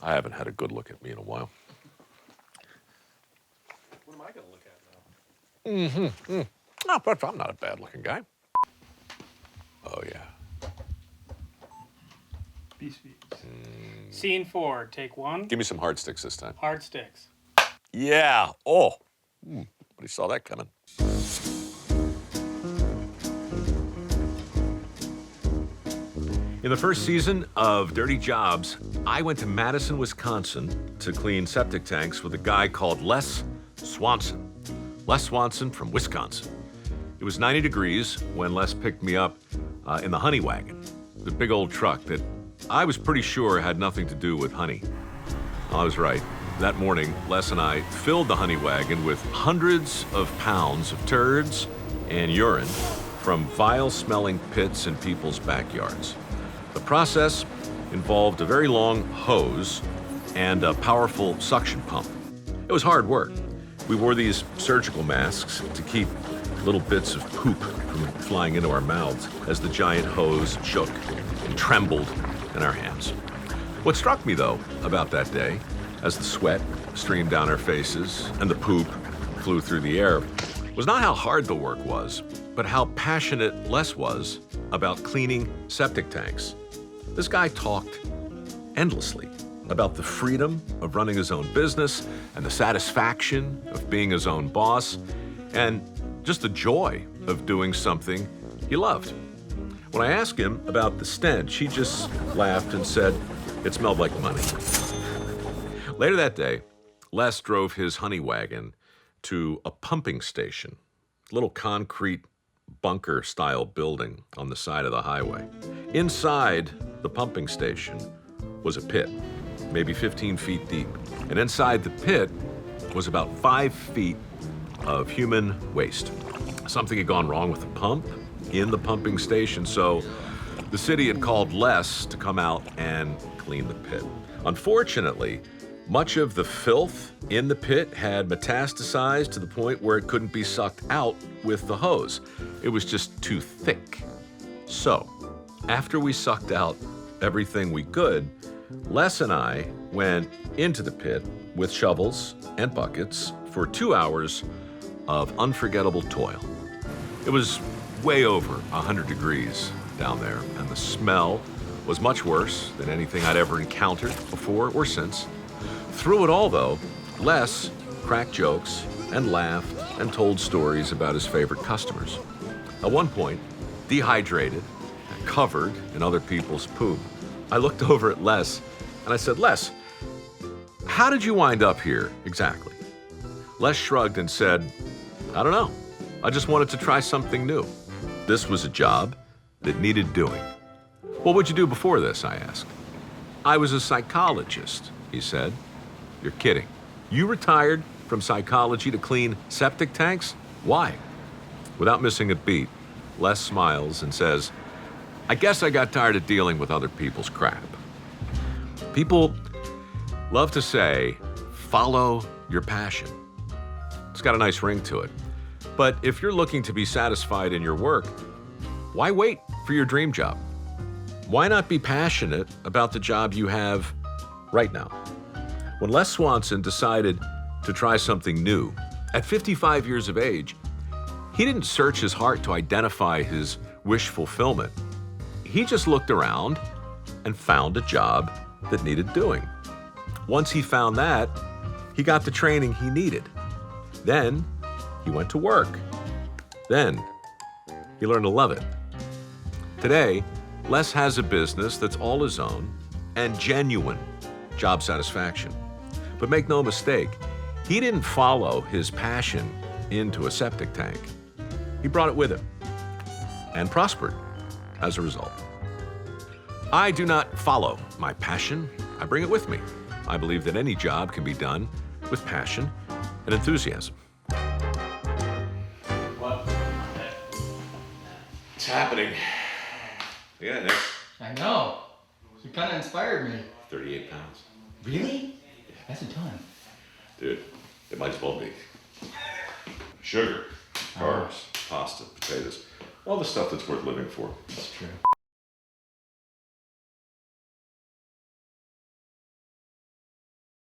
I haven't had a good look at me in a while. What am I going to look at now? No, but I'm not a bad-looking guy. Oh, yeah. Beast. Scene 4, take 1. Give me some hard sticks this time. Hard sticks. Yeah. Oh. Nobody saw that coming. In the first season of Dirty Jobs, I went to Madison, Wisconsin to clean septic tanks with a guy called Les Swanson. Les Swanson from Wisconsin. It was 90 degrees when Les picked me up in the honey wagon, the big old truck that I was pretty sure had nothing to do with honey. I was right. That morning, Les and I filled the honey wagon with hundreds of pounds of turds and urine from vile-smelling pits in people's backyards. The process involved a very long hose and a powerful suction pump. It was hard work. We wore these surgical masks to keep little bits of poop from flying into our mouths as the giant hose shook and trembled in our hands. What struck me, though, about that day, as the sweat streamed down our faces and the poop flew through the air, was not how hard the work was, but how passionate Les was about cleaning septic tanks. This guy talked endlessly about the freedom of running his own business and the satisfaction of being his own boss and just the joy of doing something he loved. When I asked him about the stench, he just laughed and said it smelled like money. Later that day, Les drove his honey wagon to a pumping station, a little concrete bunker-style building on the side of the highway. Inside the pumping station was a pit, maybe 15 feet deep. And inside the pit was about 5 feet of human waste. Something had gone wrong with the pump in the pumping station, so the city had called Les to come out and clean the pit. Unfortunately, much of the filth in the pit had metastasized to the point where it couldn't be sucked out with the hose. It was just too thick. So, after we sucked out everything we could, Les and I went into the pit with shovels and buckets for 2 hours of unforgettable toil. It was way over 100 degrees down there, and the smell was much worse than anything I'd ever encountered before or since. Through it all, though, Les cracked jokes and laughed and told stories about his favorite customers. At one point, dehydrated and covered in other people's poop, I looked over at Les and I said, "Les, how did you wind up here exactly?" Les shrugged and said, "I don't know. I just wanted to try something new." This was a job that needed doing. "What would you do before this?" I asked. "I was a psychologist," he said. "You're kidding. You retired from psychology to clean septic tanks? Why?" Without missing a beat, Les smiles and says, "I guess I got tired of dealing with other people's crap." People love to say, follow your passion. It's got a nice ring to it. But if you're looking to be satisfied in your work, why wait for your dream job? Why not be passionate about the job you have right now? When Les Swanson decided to try something new, at 55 years of age, he didn't search his heart to identify his wish fulfillment. He just looked around and found a job that needed doing. Once he found that, he got the training he needed. Then he went to work. Then he learned to love it. Today, Les has a business that's all his own and genuine job satisfaction. But make no mistake, he didn't follow his passion into a septic tank. He brought it with him and prospered as a result. I do not follow my passion. I bring it with me. I believe that any job can be done with passion and enthusiasm. What? It's happening. Yeah, Nick. I know. You kind of inspired me. 38 pounds. Really? That's a ton. Dude, it might as well be. Sugar, carbs, pasta, potatoes, all the stuff that's worth living for. That's true.